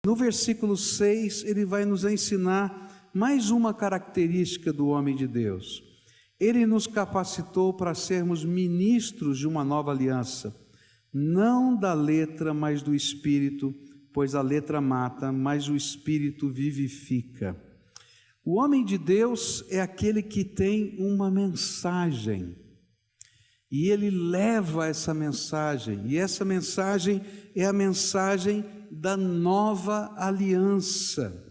No versículo 6, ele vai nos ensinar mais uma característica do homem de Deus. Ele nos capacitou para sermos ministros de uma nova aliança, não da letra, mas do Espírito, pois a letra mata, mas o Espírito vivifica. O homem de Deus é aquele que tem uma mensagem, e ele leva essa mensagem, e essa mensagem é a mensagem da nova aliança.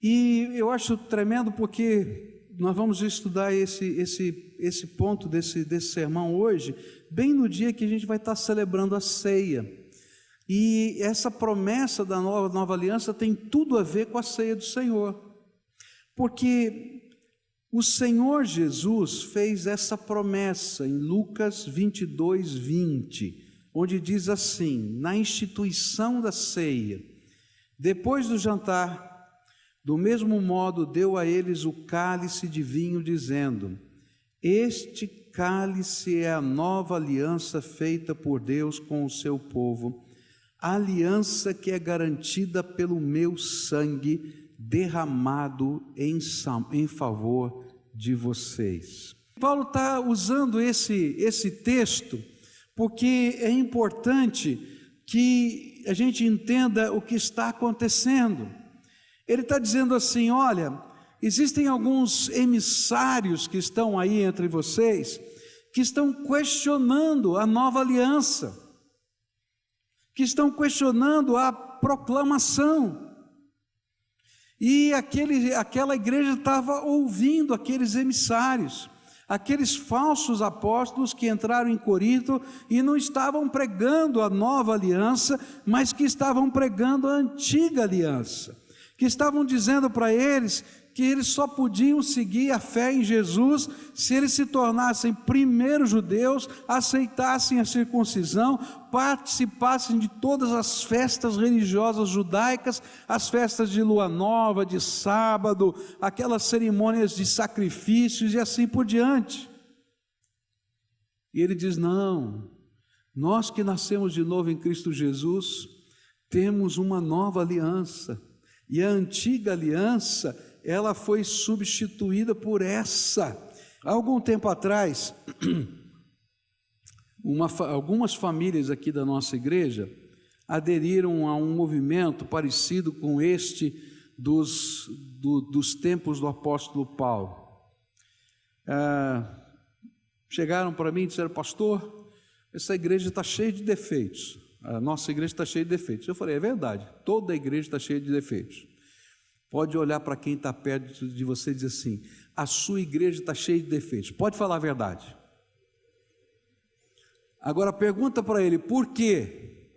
E eu acho tremendo porque nós vamos estudar esse ponto desse sermão hoje, bem no dia que a gente vai estar celebrando a ceia. E essa promessa da nova aliança tem tudo a ver com a ceia do Senhor, porque o Senhor Jesus fez essa promessa em Lucas 22, 20, onde diz assim, na instituição da ceia: depois do jantar, do mesmo modo deu a eles o cálice de vinho, dizendo: este cálice é a nova aliança feita por Deus com o seu povo, a aliança que é garantida pelo meu sangue derramado em favor de vocês. Paulo está usando esse texto porque é importante que a gente entenda o que está acontecendo. Ele está dizendo assim: olha, existem alguns emissários que estão aí entre vocês, que estão questionando a nova aliança, que estão questionando a proclamação, e aquela igreja estava ouvindo aqueles emissários, aqueles falsos apóstolos que entraram em Corinto e não estavam pregando a nova aliança, mas que estavam pregando a antiga aliança, que estavam dizendo para eles que eles só podiam seguir a fé em Jesus se eles se tornassem primeiro judeus, aceitassem a circuncisão, participassem de todas as festas religiosas judaicas, as festas de lua nova, de sábado, aquelas cerimônias de sacrifícios e assim por diante. E ele diz: não, nós que nascemos de novo em Cristo Jesus, temos uma nova aliança, e a antiga aliança, ela foi substituída por essa. Há algum tempo atrás, algumas famílias aqui da nossa igreja aderiram a um movimento parecido com este dos tempos do apóstolo Paulo. Chegaram para mim e disseram: pastor, essa igreja está cheia de defeitos, a nossa igreja está cheia de defeitos. Eu falei: é verdade, toda a igreja está cheia de defeitos. Pode olhar para quem está perto de você e dizer assim: a sua igreja está cheia de defeitos. Pode falar a verdade. Agora pergunta para ele: por quê?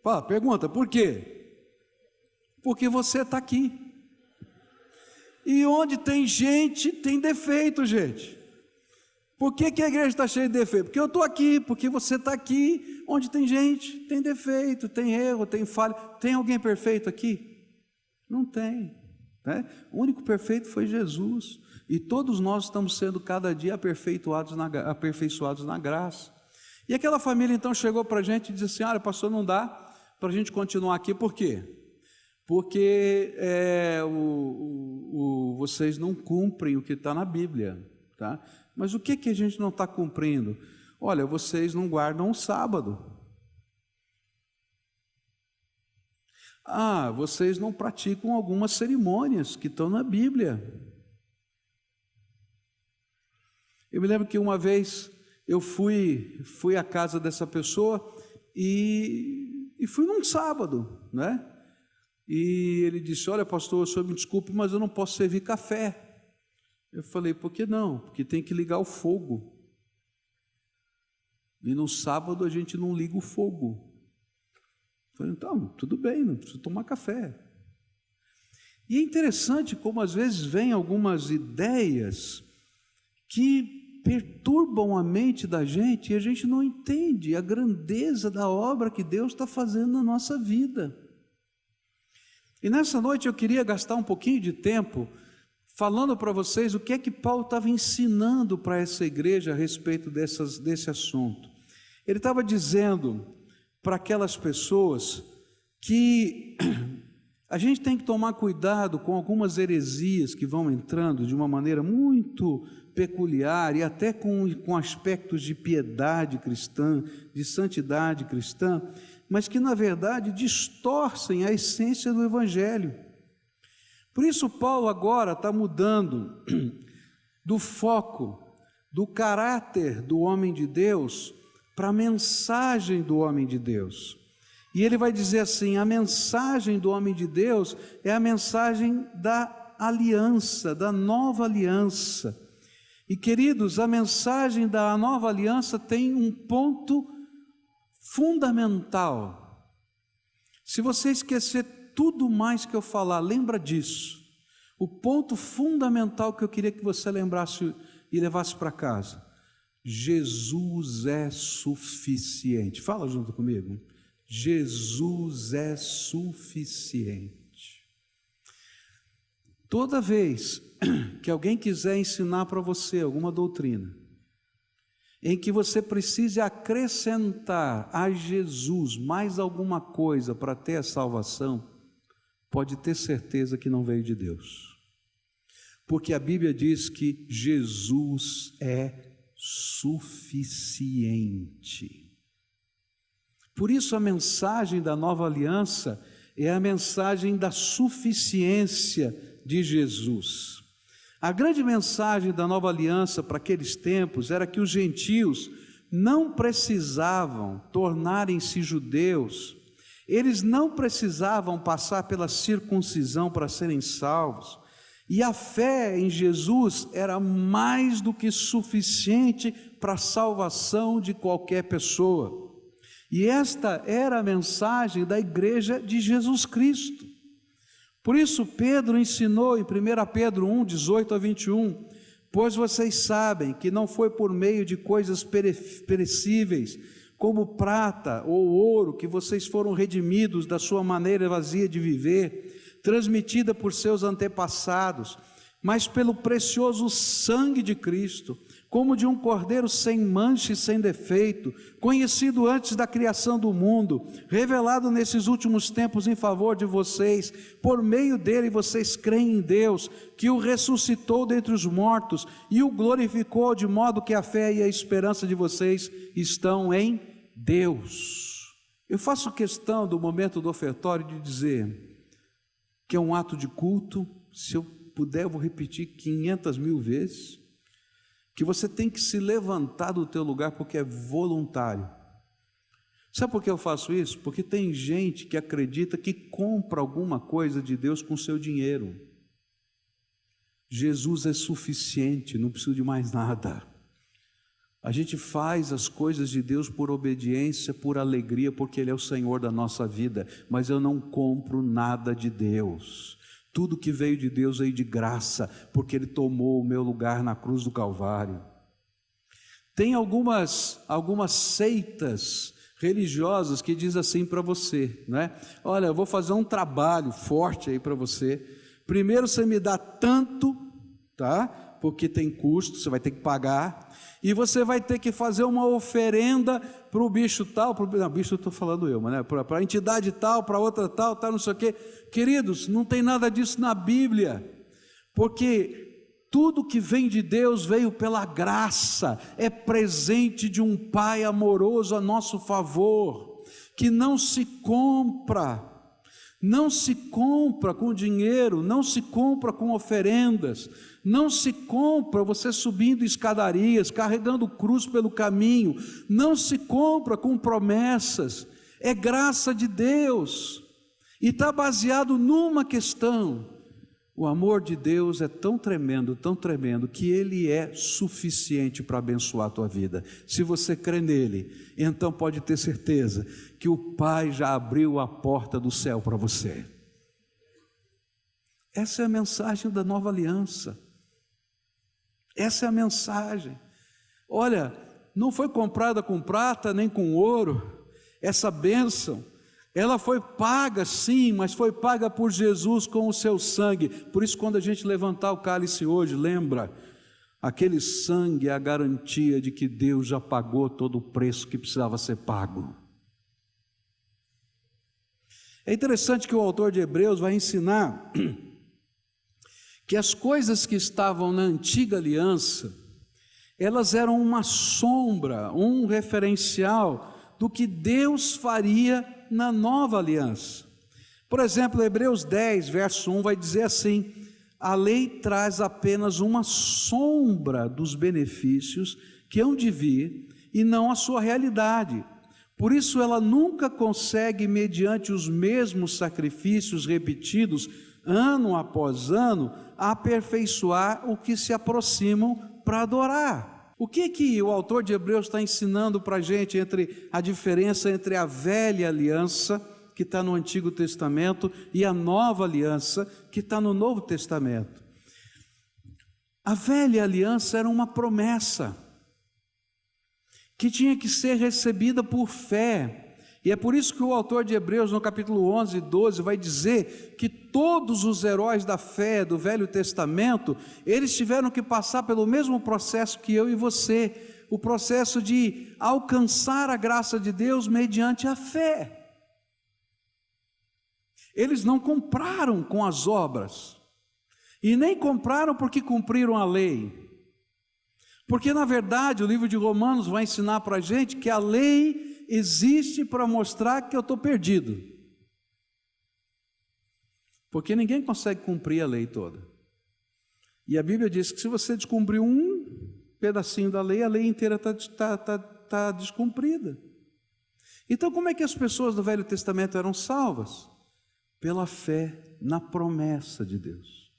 Fala, pergunta, por quê? Porque você está aqui. E onde tem gente, tem defeito, gente. Por que a igreja está cheia de defeito? Porque eu estou aqui, porque você está aqui. Onde tem gente, tem defeito, tem erro, tem falha. Tem alguém perfeito aqui? Não tem, né? O único perfeito foi Jesus, e todos nós estamos sendo cada dia aperfeiçoados na graça. E aquela família então chegou para a gente e disse assim: olha, pastor, não dá para a gente continuar aqui. Por quê? Porque vocês não cumprem o que está na Bíblia, tá? Mas o que a gente não está cumprindo? Olha, vocês não guardam o sábado. Vocês não praticam algumas cerimônias que estão na Bíblia. Eu me lembro que uma vez eu fui à casa dessa pessoa e fui num sábado, né? E ele disse: olha, pastor, o senhor me desculpe, mas eu não posso servir café. Eu falei: por que não? Porque tem que ligar o fogo. E no sábado a gente não liga o fogo. Eu falei: então, tudo bem, não preciso tomar café. E é interessante como às vezes vem algumas ideias que perturbam a mente da gente e a gente não entende a grandeza da obra que Deus está fazendo na nossa vida. E nessa noite eu queria gastar um pouquinho de tempo falando para vocês o que é que Paulo estava ensinando para essa igreja a respeito desse assunto. Ele estava dizendo para aquelas pessoas que a gente tem que tomar cuidado com algumas heresias que vão entrando de uma maneira muito peculiar e até com aspectos de piedade cristã, de santidade cristã, mas que na verdade distorcem a essência do Evangelho. Por isso Paulo agora está mudando do foco, do caráter do homem de Deus para a mensagem do homem de Deus. E ele vai dizer assim: a mensagem do homem de Deus é a mensagem da aliança, da nova aliança. E queridos, a mensagem da nova aliança tem um ponto fundamental. Se você esquecer tudo mais que eu falar, lembra disso. O ponto fundamental que eu queria que você lembrasse e levasse para casa: Jesus é suficiente. Fala junto comigo. Jesus é suficiente. Toda vez que alguém quiser ensinar para você alguma doutrina, em que você precise acrescentar a Jesus mais alguma coisa para ter a salvação, pode ter certeza que não veio de Deus. Porque a Bíblia diz que Jesus é suficiente. Por isso a mensagem da nova aliança é a mensagem da suficiência de Jesus. A grande mensagem da nova aliança para aqueles tempos era que os gentios não precisavam tornarem-se judeus, eles não precisavam passar pela circuncisão para serem salvos, e a fé em Jesus era mais do que suficiente para a salvação de qualquer pessoa. E esta era a mensagem da igreja de Jesus Cristo. Por isso Pedro ensinou em 1 Pedro 1, 18 a 21, pois vocês sabem que não foi por meio de coisas perecíveis, como prata ou ouro, que vocês foram redimidos da sua maneira vazia de viver, transmitida por seus antepassados, mas pelo precioso sangue de Cristo, como de um cordeiro sem mancha e sem defeito, conhecido antes da criação do mundo, revelado nesses últimos tempos em favor de vocês. Por meio dele vocês creem em Deus, que o ressuscitou dentre os mortos e o glorificou, de modo que a fé e a esperança de vocês estão em Deus. Eu faço questão do momento do ofertório de dizer que é um ato de culto. Se eu puder, eu vou repetir 500.000 vezes, que você tem que se levantar do teu lugar porque é voluntário. Sabe por que eu faço isso? Porque tem gente que acredita que compra alguma coisa de Deus com seu dinheiro. Jesus é suficiente, não preciso de mais nada. A gente faz as coisas de Deus por obediência, por alegria, porque Ele é o Senhor da nossa vida, mas eu não compro nada de Deus. Tudo que veio de Deus veio de graça, porque Ele tomou o meu lugar na cruz do Calvário. Tem algumas seitas religiosas que diz assim para você, né? Olha, eu vou fazer um trabalho forte aí para você. Primeiro você me dá tanto, tá? Porque tem custo, você vai ter que pagar. E você vai ter que fazer uma oferenda para o bicho tal, não, bicho eu estou falando eu, mas né, para a entidade tal, para outra tal, não sei o quê. Queridos, não tem nada disso na Bíblia, porque tudo que vem de Deus veio pela graça, é presente de um Pai amoroso a nosso favor, que não se compra com dinheiro, não se compra com oferendas, não se compra você subindo escadarias, carregando cruz pelo caminho, não se compra com promessas, é graça de Deus, e está baseado numa questão: o amor de Deus é tão tremendo, que Ele é suficiente para abençoar a tua vida. Se você crê nele, então pode ter certeza que o Pai já abriu a porta do céu para você. Essa é a mensagem da nova aliança. Essa é a mensagem. Olha, não foi comprada com prata nem com ouro. Essa bênção, ela foi paga sim, mas foi paga por Jesus com o seu sangue. Por isso, quando a gente levantar o cálice hoje, lembra, aquele sangue é a garantia de que Deus já pagou todo o preço que precisava ser pago. É interessante que o autor de Hebreus vai ensinar que as coisas que estavam na antiga aliança, elas eram uma sombra, um referencial do que Deus faria na nova aliança. Por exemplo, Hebreus 10, verso 1 vai dizer assim: a lei traz apenas uma sombra dos benefícios que hão de vir e não a sua realidade. Por isso ela nunca consegue, mediante os mesmos sacrifícios repetidos, ano após ano, aperfeiçoar o que se aproximam para adorar. O que o autor de Hebreus está ensinando para a gente entre a diferença entre a velha aliança, que está no Antigo Testamento, e a nova aliança, que está no Novo Testamento? A velha aliança era uma promessa que tinha que ser recebida por fé, e é por isso que o autor de Hebreus, no capítulo 11 e 12, vai dizer que todos os heróis da fé do Velho Testamento, eles tiveram que passar pelo mesmo processo que eu e você, o processo de alcançar a graça de Deus mediante a fé. Eles não compraram com as obras, e nem compraram porque cumpriram a lei, porque na verdade o livro de Romanos vai ensinar para a gente que a lei existe para mostrar que eu estou perdido, porque ninguém consegue cumprir a lei toda, e a Bíblia diz que se você descumprir um pedacinho da lei, a lei inteira está descumprida. Então como é que as pessoas do Velho Testamento eram salvas? Pela fé na promessa de Deus,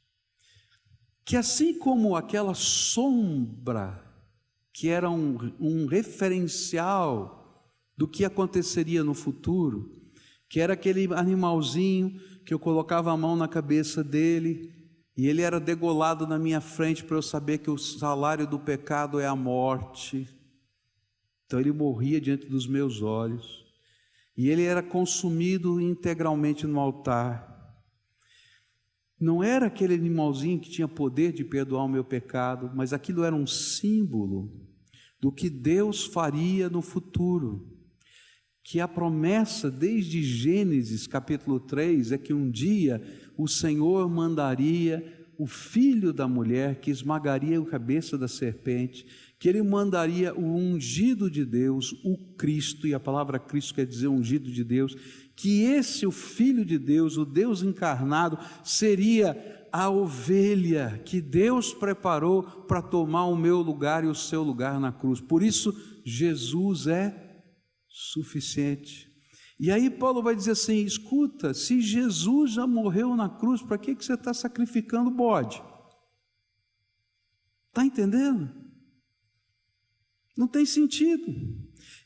que assim como aquela sombra, que era um referencial do que aconteceria no futuro, que era aquele animalzinho que eu colocava a mão na cabeça dele, e ele era degolado na minha frente para eu saber que o salário do pecado é a morte, então ele morria diante dos meus olhos, e ele era consumido integralmente no altar. Não era aquele animalzinho que tinha poder de perdoar o meu pecado, mas aquilo era um símbolo do que Deus faria no futuro, que a promessa desde Gênesis capítulo 3 é que um dia o Senhor mandaria o filho da mulher que esmagaria a cabeça da serpente, que ele mandaria o ungido de Deus, o Cristo, e a palavra Cristo quer dizer ungido de Deus, que esse, o Filho de Deus, o Deus encarnado, seria a ovelha que Deus preparou para tomar o meu lugar e o seu lugar na cruz. Por isso, Jesus é suficiente. E aí Paulo vai dizer assim: escuta, se Jesus já morreu na cruz, para que você está sacrificando o bode? Está entendendo? Não tem sentido.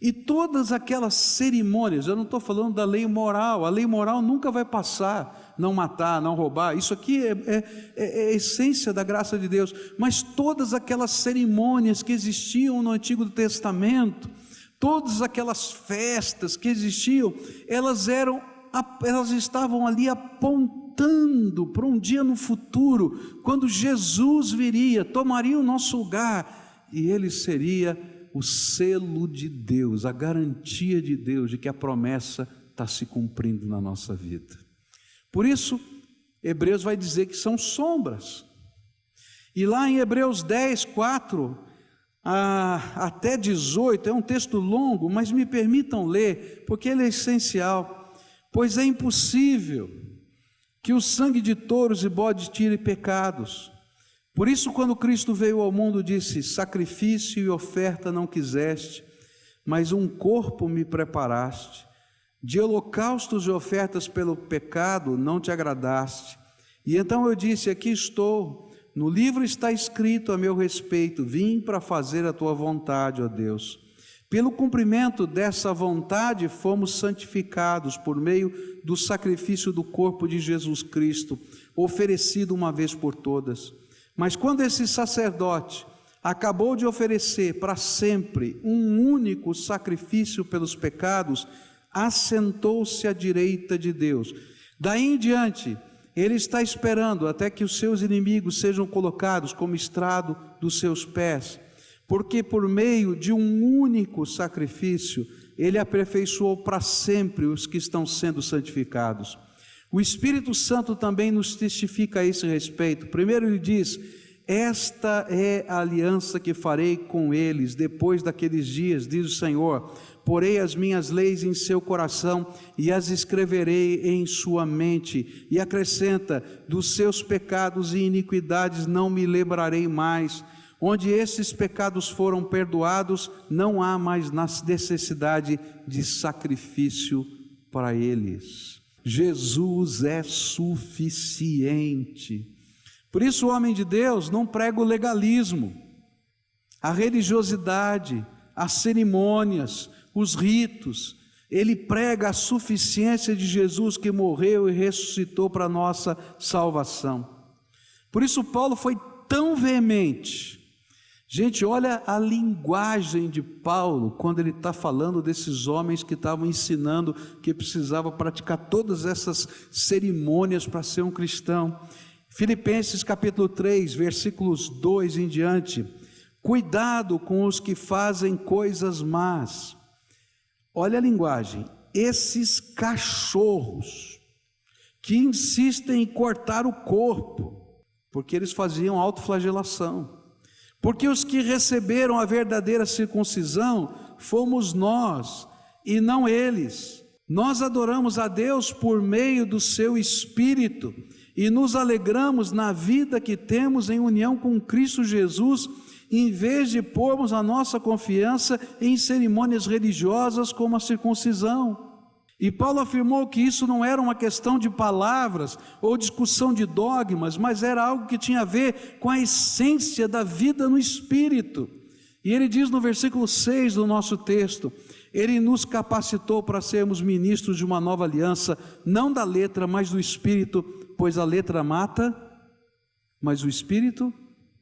E todas aquelas cerimônias, eu não estou falando da lei moral, a lei moral nunca vai passar, não matar, não roubar, isso aqui é a essência da graça de Deus, mas todas aquelas cerimônias que existiam no Antigo Testamento, todas aquelas festas que existiam, elas estavam ali apontando para um dia no futuro, quando Jesus viria, tomaria o nosso lugar, e ele seria o selo de Deus, a garantia de Deus de que a promessa está se cumprindo na nossa vida. Por isso, Hebreus vai dizer que são sombras. E lá em Hebreus 10, 4 até 18, é um texto longo, mas me permitam ler, porque ele é essencial. Pois é impossível que o sangue de touros e bodes tire pecados. Por isso, quando Cristo veio ao mundo, disse: sacrifício e oferta não quiseste, mas um corpo me preparaste. De holocaustos e ofertas pelo pecado não te agradaste. E então eu disse: aqui estou, no livro está escrito a meu respeito, vim para fazer a tua vontade, ó Deus. Pelo cumprimento dessa vontade fomos santificados por meio do sacrifício do corpo de Jesus Cristo, oferecido uma vez por todas. Mas quando esse sacerdote acabou de oferecer para sempre um único sacrifício pelos pecados, assentou-se à direita de Deus. Daí em diante, ele está esperando até que os seus inimigos sejam colocados como estrado dos seus pés. porque por meio de um único sacrifício, Ele aperfeiçoou para sempre os que estão sendo santificados. O Espírito Santo também nos testifica a esse respeito. Primeiro ele diz: esta é a aliança que farei com eles depois daqueles dias, diz o Senhor. Porei as minhas leis em seu coração e as escreverei em sua mente. E acrescenta: dos seus pecados e iniquidades não me lembrarei mais. Onde esses pecados foram perdoados, não há mais necessidade de sacrifício para eles. Jesus é suficiente. Por isso o homem de Deus não prega o legalismo, a religiosidade, as cerimônias, os ritos. Ele prega a suficiência de Jesus, que morreu e ressuscitou para a nossa salvação. Por isso Paulo foi tão veemente. Gente, olha a linguagem de Paulo quando ele está falando desses homens que estavam ensinando que precisava praticar todas essas cerimônias para ser um cristão. Filipenses capítulo 3, versículos 2 em diante: cuidado com os que fazem coisas más. Olha a linguagem: esses cachorros que insistem em cortar o corpo, porque eles faziam autoflagelação. Porque os que receberam a verdadeira circuncisão fomos nós e não eles. Nós adoramos a Deus por meio do seu Espírito e nos alegramos na vida que temos em união com Cristo Jesus, em vez de pormos a nossa confiança em cerimônias religiosas como a circuncisão. E Paulo afirmou que isso não era uma questão de palavras ou discussão de dogmas, mas era algo que tinha a ver com a essência da vida no Espírito. E ele diz no versículo 6 do nosso texto: Ele nos capacitou para sermos ministros de uma nova aliança, não da letra, mas do Espírito, pois a letra mata, mas o Espírito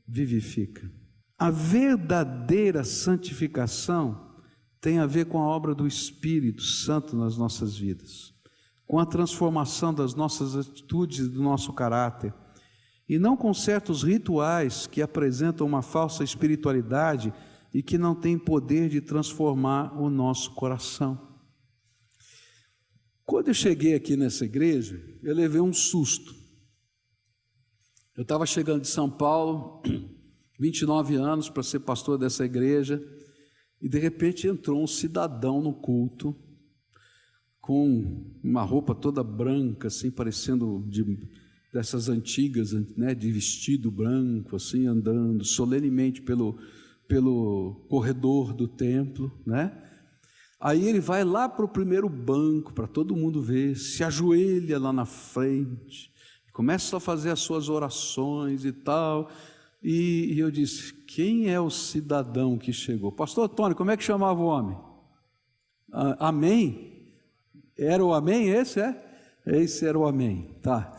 vivifica. A verdadeira santificação tem a ver com a obra do Espírito Santo nas nossas vidas, com a transformação das nossas atitudes e do nosso caráter, e não com certos rituais que apresentam uma falsa espiritualidade e que não têm poder de transformar o nosso coração. Quando eu cheguei aqui nessa igreja, eu levei um susto. Eu estava chegando de São Paulo, 29 anos para ser pastor dessa igreja, e de repente entrou um cidadão no culto, com uma roupa toda branca, assim, parecendo dessas antigas, né, de vestido branco, assim, andando solenemente pelo corredor do templo, né? Aí ele vai lá para o primeiro banco, para todo mundo ver, se ajoelha lá na frente, começa a fazer as suas orações e tal. E eu disse: quem é o cidadão que chegou? Pastor Antônio, como é que chamava o homem? Amém? Era o Amém esse, é? Esse era o Amém, tá.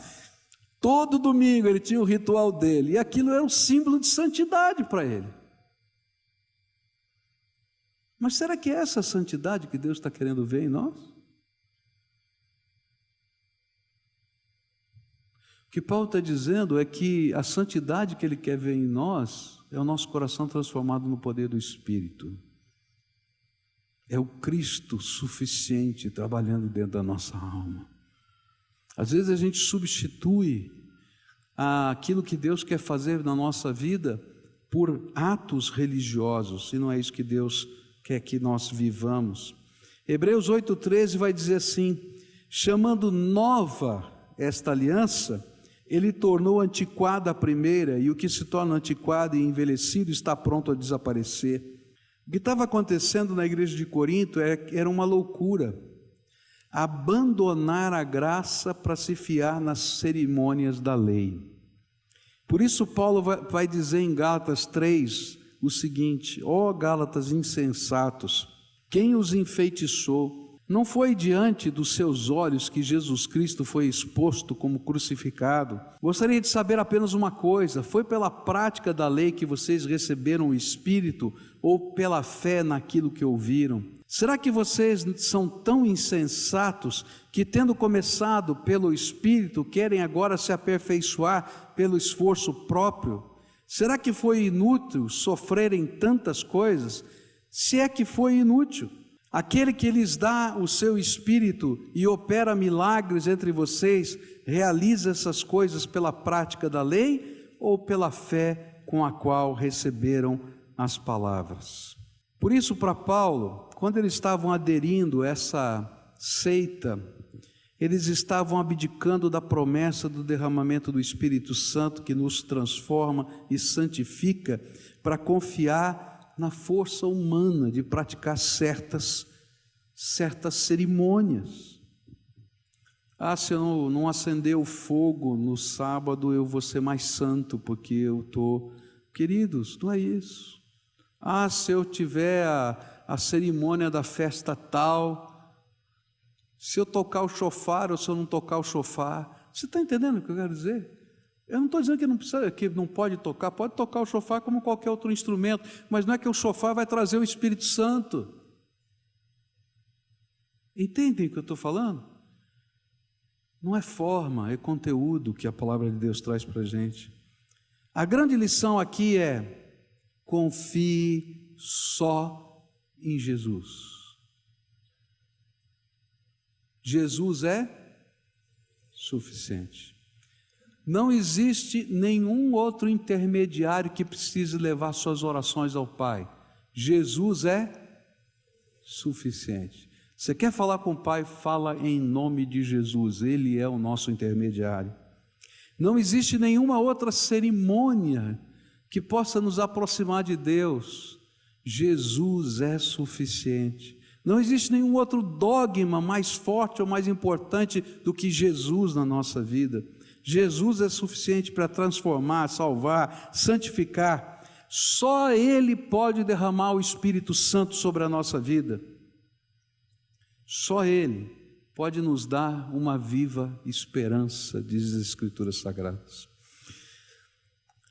Todo domingo ele tinha o ritual dele, e aquilo era um símbolo de santidade para ele. Mas será que é essa santidade que Deus está querendo ver em nós? O que Paulo está dizendo é que a santidade que Ele quer ver em nós é o nosso coração transformado no poder do Espírito. É o Cristo suficiente trabalhando dentro da nossa alma. Às vezes a gente substitui aquilo que Deus quer fazer na nossa vida por atos religiosos, e não é isso que Deus quer que nós vivamos. Hebreus 8,13 vai dizer assim: chamando nova esta aliança, Ele tornou antiquada a primeira, e o que se torna antiquado e envelhecido está pronto a desaparecer. O que estava acontecendo na igreja de Corinto era uma loucura: abandonar a graça para se fiar nas cerimônias da lei. Por isso Paulo vai dizer em Gálatas 3 o seguinte: ó Gálatas insensatos, quem os enfeitiçou? Não foi diante dos seus olhos que Jesus Cristo foi exposto como crucificado? Gostaria de saber apenas uma coisa: foi pela prática da lei que vocês receberam o Espírito, ou pela fé naquilo que ouviram? Será que vocês são tão insensatos que, tendo começado pelo Espírito, querem agora se aperfeiçoar pelo esforço próprio? Será que foi inútil sofrerem tantas coisas? Se é que foi inútil. Aquele que lhes dá o seu Espírito e opera milagres entre vocês, realiza essas coisas pela prática da lei ou pela fé com a qual receberam as palavras? Por isso, para Paulo, quando eles estavam aderindo a essa seita, eles estavam abdicando da promessa do derramamento do Espírito Santo que nos transforma e santifica, para confiar na força humana de praticar certas cerimônias. Se eu não acender o fogo no sábado, eu vou ser mais santo, porque eu estou... Queridos, não é isso. Se eu tiver a cerimônia da festa tal, se eu tocar o chofar ou se eu não tocar o chofar, você está entendendo o que eu quero dizer? Eu não estou dizendo que não precisa, que não pode tocar o chofar como qualquer outro instrumento, mas não é que o chofar vai trazer o Espírito Santo. Entendem o que eu estou falando? Não é forma, é conteúdo que a palavra de Deus traz para a gente. A grande lição aqui é: confie só em Jesus. Jesus é suficiente. Não existe nenhum outro intermediário que precise levar suas orações ao Pai. Jesus é suficiente. Você quer falar com o Pai? Fala em nome de Jesus. Ele é o nosso intermediário. Não existe nenhuma outra cerimônia que possa nos aproximar de Deus. Jesus é suficiente. Não existe nenhum outro dogma mais forte ou mais importante do que Jesus na nossa vida. Jesus é suficiente para transformar, salvar, santificar. Só Ele pode derramar o Espírito Santo sobre a nossa vida. Só Ele pode nos dar uma viva esperança, diz as Escrituras Sagradas.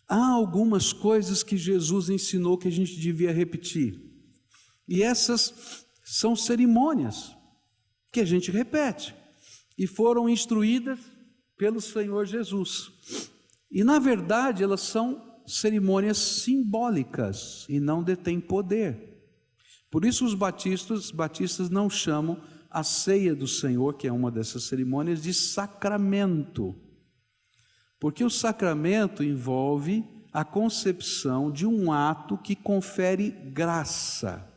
Há algumas coisas que Jesus ensinou que a gente devia repetir. E essas são cerimônias que a gente repete. E foram instruídas pelo Senhor Jesus. E na verdade elas são cerimônias simbólicas e não detêm poder. Por isso os batistas não chamam a ceia do Senhor, que é uma dessas cerimônias, de sacramento. Porque o sacramento envolve a concepção de um ato que confere graça.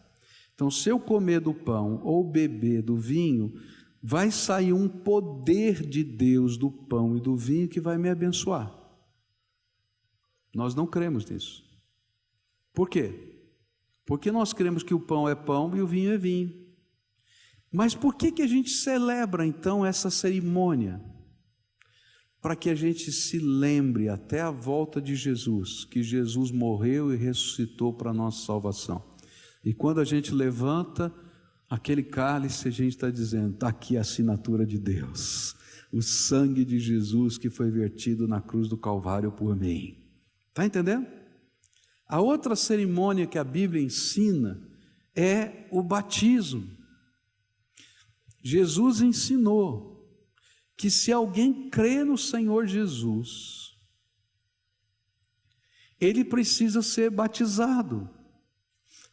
Então, se eu comer do pão ou beber do vinho, vai sair um poder de Deus do pão e do vinho que vai me abençoar. Nós não cremos nisso. Por quê? Porque nós cremos que o pão é pão e o vinho é vinho. Mas por que a gente celebra então essa cerimônia? Para que a gente se lembre até a volta de Jesus, que Jesus morreu e ressuscitou para a nossa salvação. E quando a gente levanta aquele cálice, a gente está dizendo: está aqui a assinatura de Deus, o sangue de Jesus que foi vertido na cruz do Calvário por mim. Está entendendo? A outra cerimônia que a Bíblia ensina é o batismo. Jesus ensinou que se alguém crê no Senhor Jesus, ele precisa ser batizado.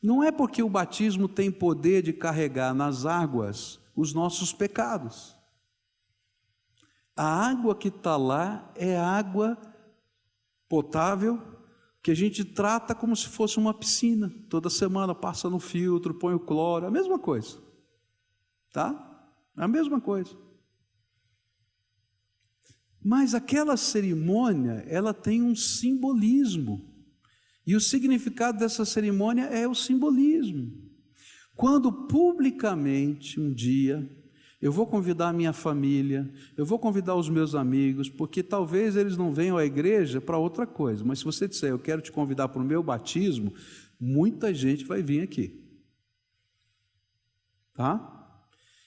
Não é porque o batismo tem poder de carregar nas águas os nossos pecados. A água que está lá é água potável, que a gente trata como se fosse uma piscina. Toda semana passa no filtro, põe o cloro, a mesma coisa. Tá? A mesma coisa. Mas aquela cerimônia, ela tem um simbolismo. E o significado dessa cerimônia é o simbolismo. Quando publicamente, um dia, eu vou convidar a minha família, eu vou convidar os meus amigos, porque talvez eles não venham à igreja para outra coisa, mas se você disser: eu quero te convidar para o meu batismo, muita gente vai vir aqui. Tá?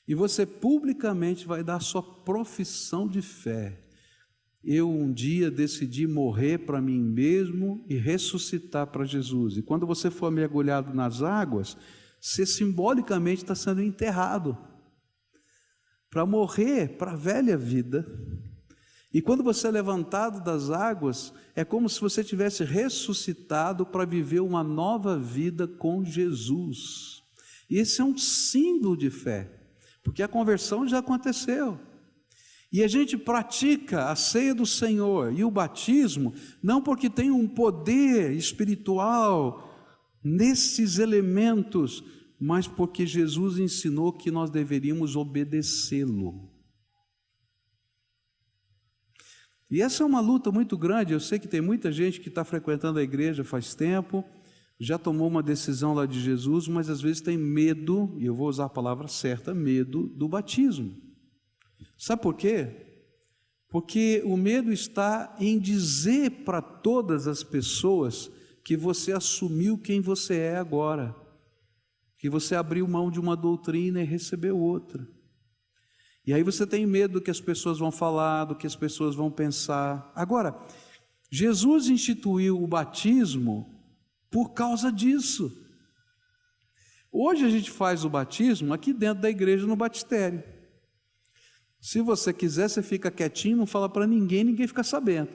E você publicamente vai dar sua profissão de fé. Eu um dia decidi morrer para mim mesmo e ressuscitar para Jesus. E quando você for mergulhado nas águas, você simbolicamente está sendo enterrado para morrer para a velha vida E quando você é levantado das águas, é como se você tivesse ressuscitado para viver uma nova vida com Jesus. E esse é um símbolo de fé, porque a conversão já aconteceu. E a gente pratica a ceia do Senhor e o batismo, não porque tem um poder espiritual nesses elementos, mas porque Jesus ensinou que nós deveríamos obedecê-lo. E essa é uma luta muito grande. Eu sei que tem muita gente que está frequentando a igreja faz tempo, já tomou uma decisão lá de Jesus, mas às vezes tem medo, e eu vou usar a palavra certa, medo do batismo. Sabe por quê? Porque o medo está em dizer para todas as pessoas que você assumiu quem você é agora, que você abriu mão de uma doutrina e recebeu outra. E aí você tem medo do que as pessoas vão falar, do que as pessoas vão pensar. Agora, Jesus instituiu o batismo por causa disso. Hoje a gente faz o batismo aqui dentro da igreja no batistério. Se você quiser, você fica quietinho, não fala para ninguém, ninguém fica sabendo.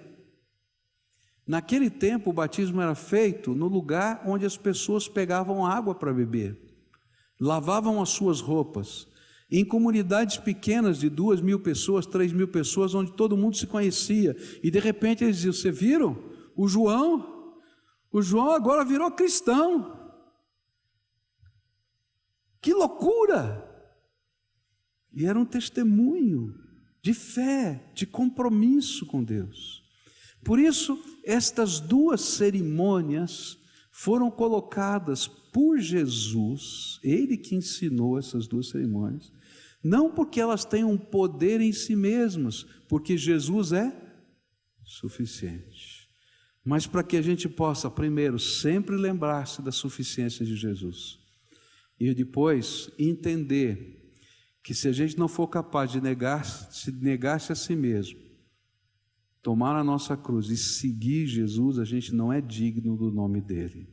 Naquele tempo o batismo era feito no lugar onde as pessoas pegavam água para beber, lavavam as suas roupas, em comunidades pequenas de 2.000 pessoas, 3.000 pessoas, onde todo mundo se conhecia, e de repente eles diziam: você viram? O João agora virou cristão. Que loucura! E era um testemunho de fé, de compromisso com Deus. Por isso, estas duas cerimônias foram colocadas por Jesus, Ele que ensinou essas duas cerimônias, não porque elas têm um poder em si mesmas, porque Jesus é suficiente, mas para que a gente possa, primeiro, sempre lembrar-se da suficiência de Jesus, e depois entender que se a gente não for capaz de negar-se a si mesmo, tomar a nossa cruz e seguir Jesus, a gente não é digno do nome dele.